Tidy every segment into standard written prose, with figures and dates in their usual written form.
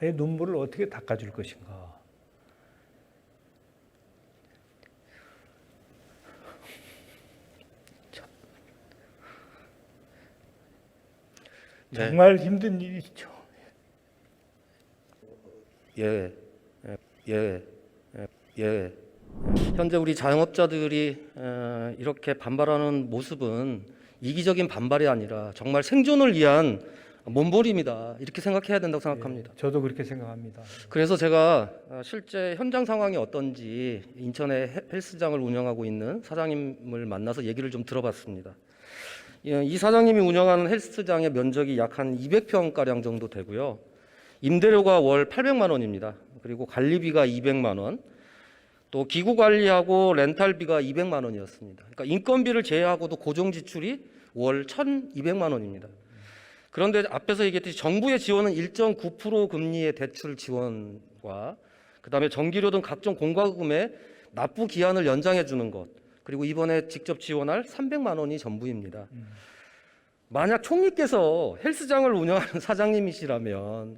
눈물을 어떻게 닦아줄 것인가. 정말 힘든 일이죠. 현재 우리 자영업자들이 이렇게 반발하는 모습은 이기적인 반발이 아니라 정말 생존을 위한 몸부림이다, 이렇게 생각해야 된다고 생각합니다. 저도 그렇게 생각합니다. 그래서 제가 실제 현장 상황이 어떤지 인천에 헬스장을 운영하고 있는 사장님을 만나서 얘기를 좀 들어봤습니다. 이 사장님이 운영하는 헬스장의 면적이 약 한 200평가량 정도 되고요. 임대료가 월 800만 원입니다. 그리고 관리비가 200만 원, 또 기구 관리하고 렌탈비가 200만 원이었습니다. 그러니까 인건비를 제외하고도 고정 지출이 월 1,200만 원입니다. 그런데 앞에서 얘기했듯이 정부의 지원은 1.9% 금리의 대출 지원과 그다음에 전기료 등 각종 공과금의 납부 기한을 연장해 주는 것, 그리고 이번에 직접 지원할 300만 원이 전부입니다. 만약 총리께서 헬스장을 운영하는 사장님이시라면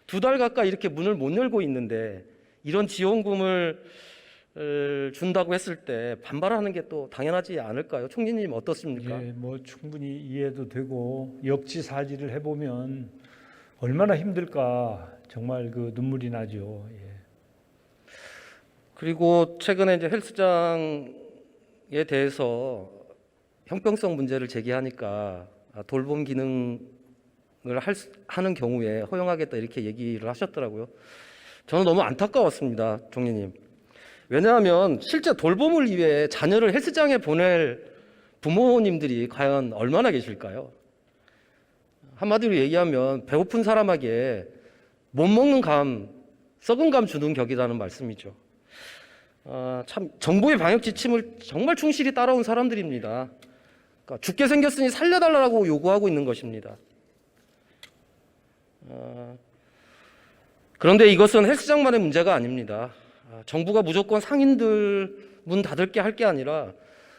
2달 가까이 이렇게 문을 못 열고 있는데 이런 지원금을 준다고 했을 때 반발하는 게 또 당연하지 않을까요? 총리님 어떻습니까? 충분히 이해도 되고 역지사지를 해보면 얼마나 힘들까 정말 그 눈물이 나죠. 그리고 최근에 이제 헬스장에 대해서 형평성 문제를 제기하니까 돌봄 기능을 하는 경우에 허용하겠다, 이렇게 얘기를 하셨더라고요. 저는 너무 안타까웠습니다, 총리님. 왜냐하면 실제 돌봄을 위해 자녀를 헬스장에 보낼 부모님들이 과연 얼마나 계실까요? 한마디로 얘기하면 배고픈 사람에게 못 먹는 감, 썩은 감 주는 격이라는 말씀이죠. 참 정부의 방역 지침을 정말 충실히 따라온 사람들입니다. 그러니까 죽게 생겼으니 살려달라고 요구하고 있는 것입니다. 그런데 이것은 헬스장만의 문제가 아닙니다. 정부가 무조건 상인들 문 닫을게 할 게 아니라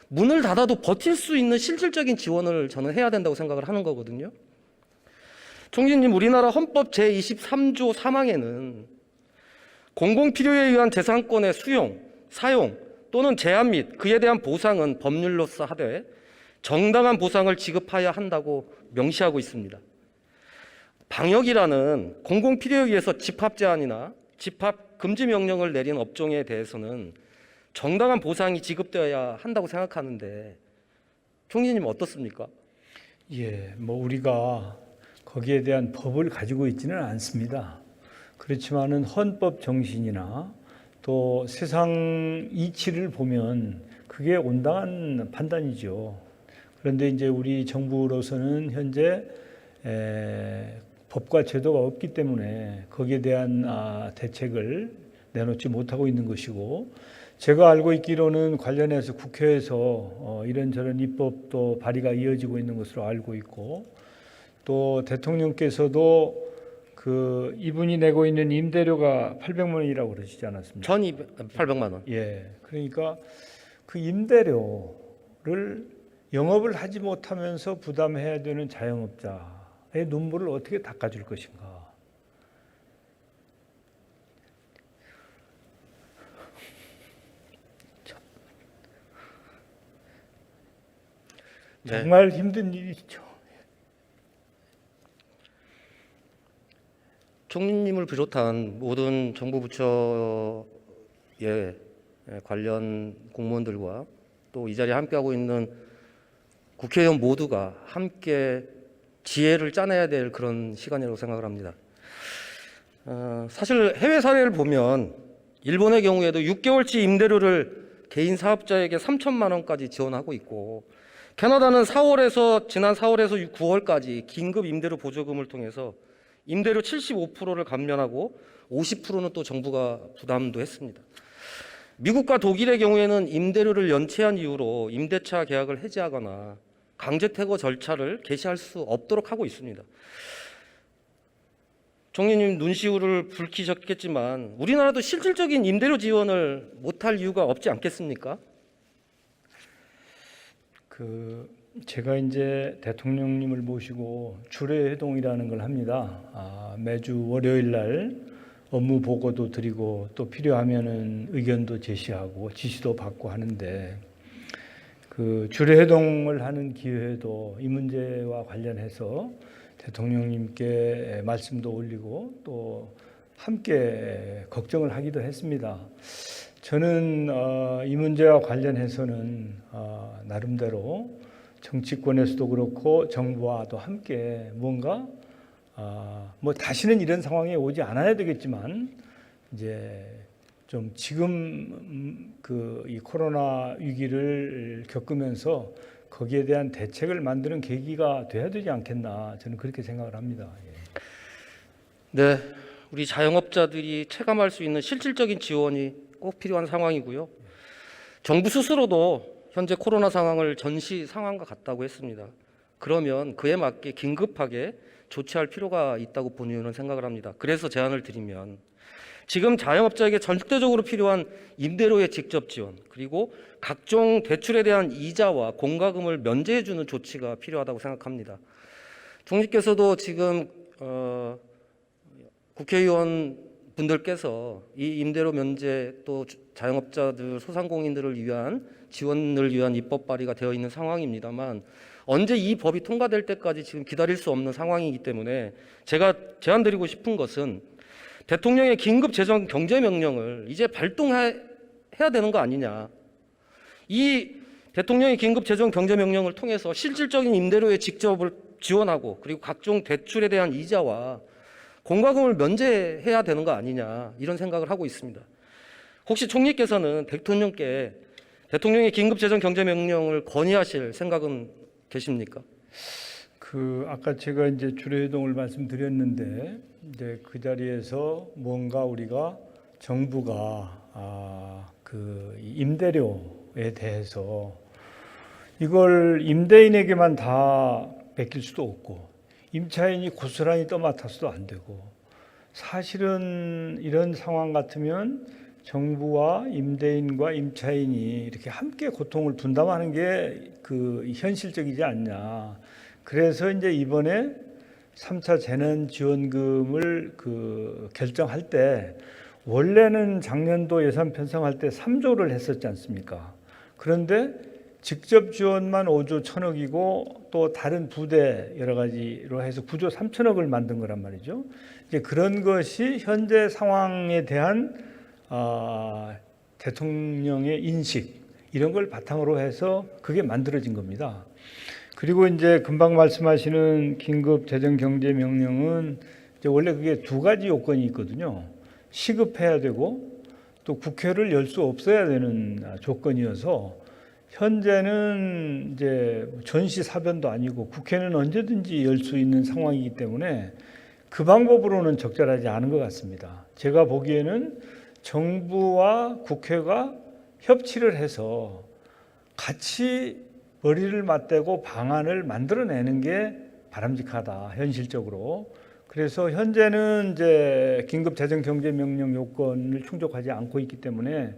문을 닫아도 버틸 수 있는 실질적인 지원을 저는 해야 된다고 생각을 하는 거거든요. 총리님, 우리나라 헌법 제23조 3항에는 공공필요에 의한 재산권의 수용, 사용 또는 제한 및 그에 대한 보상은 법률로서 하되 정당한 보상을 지급해야 한다고 명시하고 있습니다. 방역이라는 공공필요에 의해서 집합 제한이나 집합 금지 명령을 내린 업종에 대해서는 정당한 보상이 지급되어야 한다고 생각하는데 총리님 어떻습니까? 우리가 거기에 대한 법을 가지고 있지는 않습니다. 그렇지만은 헌법 정신이나 또 세상 이치를 보면 그게 온당한 판단이죠. 그런데 이제 우리 정부로서는 현재 법과 제도가 없기 때문에 거기에 대한 대책을 내놓지 못하고 있는 것이고, 제가 알고 있기로는 관련해서 국회에서 이런저런 입법도 발의가 이어지고 있는 것으로 알고 있고, 또 대통령께서도 이분이 내고 있는 임대료가 800만 원이라고 그러시지 않았습니까? 800만 원. 그러니까 그 임대료를 영업을 하지 못하면서 부담해야 되는 자영업자의 눈물을 어떻게 닦아줄 것인가. 정말 힘든 일이죠. 총리님을 비롯한 모든 정부 부처의 관련 공무원들과 또 이 자리에 함께하고 있는 국회의원 모두가 함께 지혜를 짜내야 될 그런 시간이라고 생각을 합니다. 사실 해외 사례를 보면 일본의 경우에도 6개월치 임대료를 개인 사업자에게 3천만 원까지 지원하고 있고, 캐나다는 지난 4월에서 9월까지 긴급 임대료 보조금을 통해서 임대료 75%를 감면하고 50%는 또 정부가 부담도 했습니다. 미국과 독일의 경우에는 임대료를 연체한 이유로 임대차 계약을 해지하거나 강제 퇴거 절차를 개시할 수 없도록 하고 있습니다. 총리님 눈시울을 붉히셨겠지만 우리나라도 실질적인 임대료 지원을 못할 이유가 없지 않겠습니까? 제가 이제 대통령님을 모시고 주례회동이라는 걸 합니다. 매주 월요일 날 업무 보고도 드리고 또 필요하면은 의견도 제시하고 지시도 받고 하는데 그 주례회동을 하는 기회에도 이 문제와 관련해서 대통령님께 말씀도 올리고 또 함께 걱정을 하기도 했습니다. 저는 이 문제와 관련해서는 나름대로 정치권에서도 그렇고 정부와도 함께 뭔가 뭐 다시는 이런 상황이 오지 않아야 되겠지만 이제 좀 지금 이 코로나 위기를 겪으면서 거기에 대한 대책을 만드는 계기가 돼야 되지 않겠나 저는 그렇게 생각을 합니다. 네, 우리 자영업자들이 체감할 수 있는 실질적인 지원이 꼭 필요한 상황이고요. 정부 스스로도 현재 코로나 상황을 전시 상황과 같다고 했습니다. 그러면 그에 맞게 긴급하게 조치할 필요가 있다고 본의원은 생각을 합니다. 그래서 제안을 드리면 지금 자영업자에게 절대적으로 필요한 임대료의 직접 지원 그리고 각종 대출에 대한 이자와 공과금을 면제해주는 조치가 필요하다고 생각합니다. 총리께서도 지금 국회의원 분들께서 이 임대료 면제 또 자영업자들 소상공인들을 위한 지원을 위한 입법 발의가 되어 있는 상황입니다만 언제 이 법이 통과될 때까지 지금 기다릴 수 없는 상황이기 때문에 제가 제안드리고 싶은 것은 대통령의 긴급 재정 경제 명령을 이제 발동해야 되는 거 아니냐. 이 대통령의 긴급 재정 경제 명령을 통해서 실질적인 임대료에 직접을 지원하고 그리고 각종 대출에 대한 이자와 공과금을 면제해야 되는 거 아니냐 이런 생각을 하고 있습니다. 혹시 총리께서는 대통령께 대통령의 긴급 재정 경제 명령을 건의하실 생각은 계십니까? 아까 제가 이제 주례회동을 말씀드렸는데 이제 그 자리에서 뭔가 우리가 정부가 임대료에 대해서 이걸 임대인에게만 다 맡길 수도 없고 임차인이 고스란히 떠맡아서도 안 되고 사실은 이런 상황 같으면 정부와 임대인과 임차인이 이렇게 함께 고통을 분담하는 게 현실적이지 않냐. 그래서 이제 이번에 3차 재난지원금을 결정할 때 원래는 작년도 예산 편성할 때 3조를 했었지 않습니까? 그런데 직접 지원만 5조 1,000억이고 또 다른 부대 여러 가지로 해서 9조 3천억을 만든 거란 말이죠. 이제 그런 것이 현재 상황에 대한 대통령의 인식 이런 걸 바탕으로 해서 그게 만들어진 겁니다. 그리고 이제 금방 말씀하시는 긴급 재정 경제 명령은 이제 원래 그게 두 가지 요건이 있거든요. 시급해야 되고 또 국회를 열 수 없어야 되는 조건이어서 현재는 이제 전시 사변도 아니고 국회는 언제든지 열 수 있는 상황이기 때문에 그 방법으로는 적절하지 않은 것 같습니다. 제가 보기에는 정부와 국회가 협치를 해서 같이 머리를 맞대고 방안을 만들어내는 게 바람직하다, 현실적으로. 그래서 현재는 이제 긴급 재정 경제 명령 요건을 충족하지 않고 있기 때문에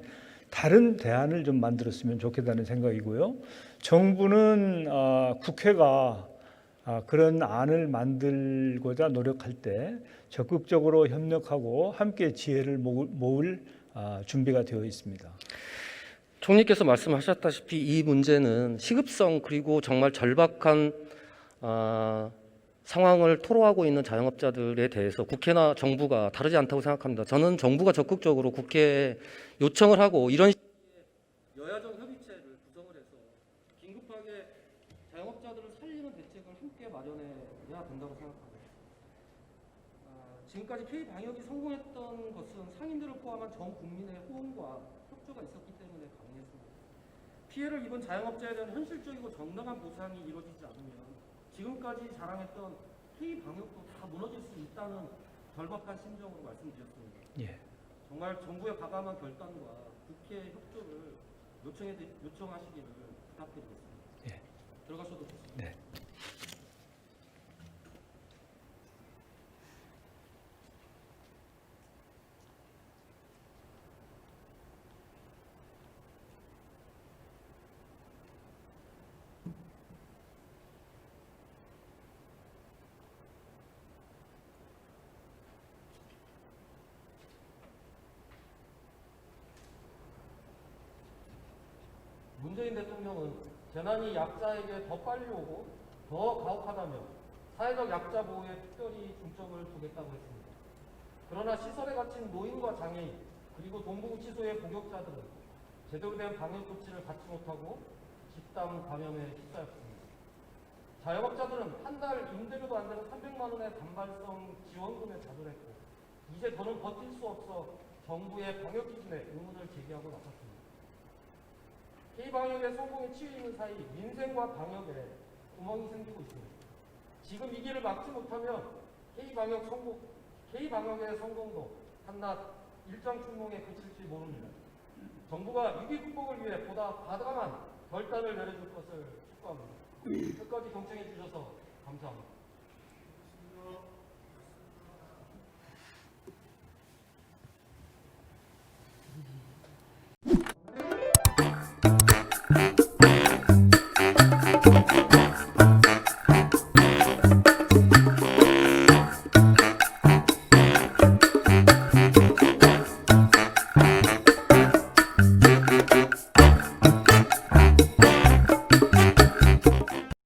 다른 대안을 좀 만들었으면 좋겠다는 생각이고요. 정부는 국회가 그런 안을 만들고자 노력할 때 적극적으로 협력하고 함께 지혜를 모을 준비가 되어 있습니다. 총리께서 말씀하셨다시피 이 문제는 시급성 그리고 정말 절박한 상황을 토로하고 있는 자영업자들에 대해서 국회나 정부가 다르지 않다고 생각합니다. 저는 정부가 적극적으로 국회에 요청을 하고 이런 여야정 협의체를 구성을 해서 긴급하게 자영업자들을 살리는 대책을 함께 마련해야 된다고 생각합니다. 지금까지 K-방역이 성공했던 것은 상인들을 포함한 전 국민의 호응과 협조가 있었기 때문에 가능했습니다. 피해를 입은 자영업자에 대한 현실적이고 정당한 보상이 이루어지지 않으면 지금까지 자랑했던 K-방역도 다 무너질 수 있다는 절박한 심정으로 말씀드렸습니다. 예. 정말 정부의 과감한 결단과 국회의 협조를 요청하시기를 부탁드리겠습니다. 예. 들어가셔도 좋습니다. 네. 문재인 대통령은 재난이 약자에게 더 빨리 오고 더 가혹하다며 사회적 약자 보호에 특별히 중점을 두겠다고 했습니다. 그러나 시설에 갇힌 노인과 장애인 그리고 동부구치소의 복역자들은 제대로 된 방역 조치를 받지 못하고 집단 감염에 휩싸였습니다. 자영업자들은 한 달 임대료도 안 되는 300만 원의 단발성 지원금에 좌절했고 이제 더는 버틸 수 없어 정부의 방역 기준에 의문을 제기하고 나섰습니다. K방역의 성공에 치여 있는 사이 민생과 방역에 구멍이 생기고 있습니다. 지금 이 길을 막지 못하면 K방역의 성공도 한낱 일정 충동에 그칠지 모릅니다. 정부가 위기 극복을 위해 보다 과감한 결단을 내려줄 것을 축구합니다. 끝까지 경청해 주셔서 감사합니다.